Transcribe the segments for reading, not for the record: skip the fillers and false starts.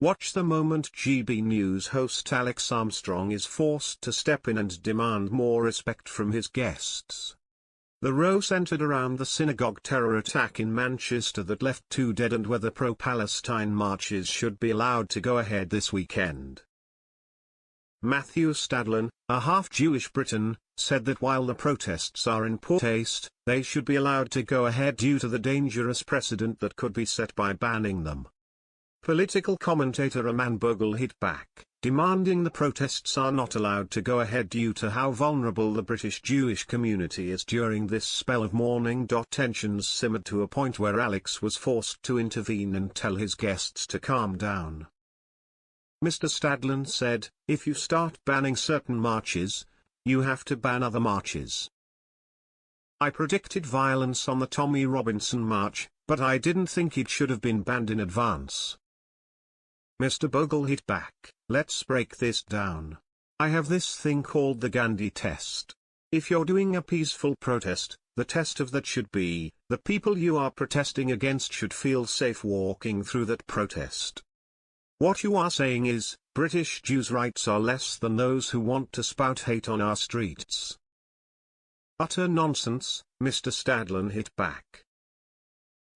Watch the moment GB News host Alex Armstrong is forced to step in and demand more respect from his guests. The row centered around the synagogue terror attack in Manchester that left 2 dead and whether pro-Palestine marches should be allowed to go ahead this weekend. Matthew Stadlen, a half-Jewish Briton, said that while the protests are in poor taste, they should be allowed to go ahead due to the dangerous precedent that could be set by banning them. Political commentator Aman Bogle hit back, demanding the protests are not allowed to go ahead due to how vulnerable the British Jewish community is during this spell of mourning. Tensions simmered to a point where Alex was forced to intervene and tell his guests to calm down. Mr. Stadlen said, "If you start banning certain marches, you have to ban other marches. I predicted violence on the Tommy Robinson March, but I didn't think it should have been banned in advance." Mr. Bogle hit back, "Let's break this down. I have this thing called the Gandhi test. If you're doing a peaceful protest, the test of that should be, the people you are protesting against should feel safe walking through that protest. What you are saying is, British Jews' rights are less than those who want to spout hate on our streets." "Utter nonsense," Mr. Stadlen hit back.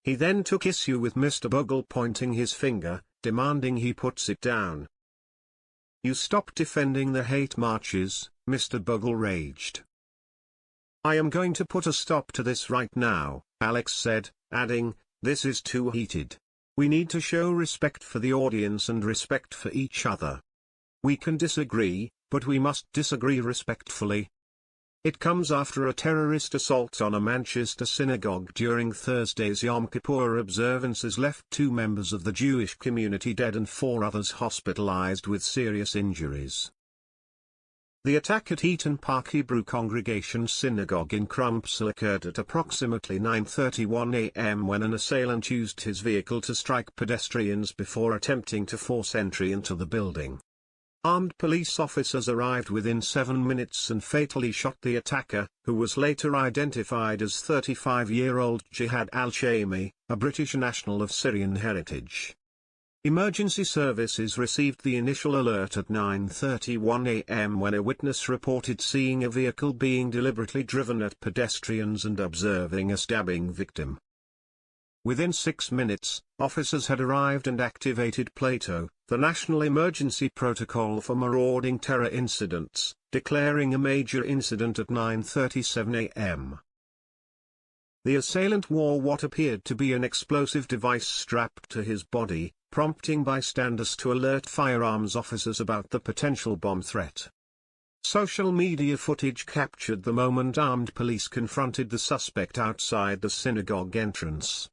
He then took issue with Mr. Bogle pointing his finger, demanding he puts it down. "You stop defending the hate marches," Mr. Bogle raged. "I am going to put a stop to this right now," Alex said, adding, "This is too heated. We need to show respect for the audience and respect for each other. We can disagree, but we must disagree respectfully. It comes after a terrorist assault on a Manchester synagogue during Thursday's Yom Kippur observances left 2 members of the Jewish community dead and 4 others hospitalized with serious injuries. The attack at Eaton Park Hebrew Congregation Synagogue in Crumpsall occurred at approximately 9:31 a.m. when an assailant used his vehicle to strike pedestrians before attempting to force entry into the building. Armed police officers arrived within 7 minutes and fatally shot the attacker, who was later identified as 35-year-old Jihad al-Shami, a British national of Syrian heritage. Emergency services received the initial alert at 9:31 a.m. when a witness reported seeing a vehicle being deliberately driven at pedestrians and observing a stabbing victim. Within 6 minutes, officers had arrived and activated Plato, the National Emergency Protocol for Marauding Terror Incidents, declaring a major incident at 9:37 a.m. The assailant wore what appeared to be an explosive device strapped to his body, prompting bystanders to alert firearms officers about the potential bomb threat. Social media footage captured the moment armed police confronted the suspect outside the synagogue entrance.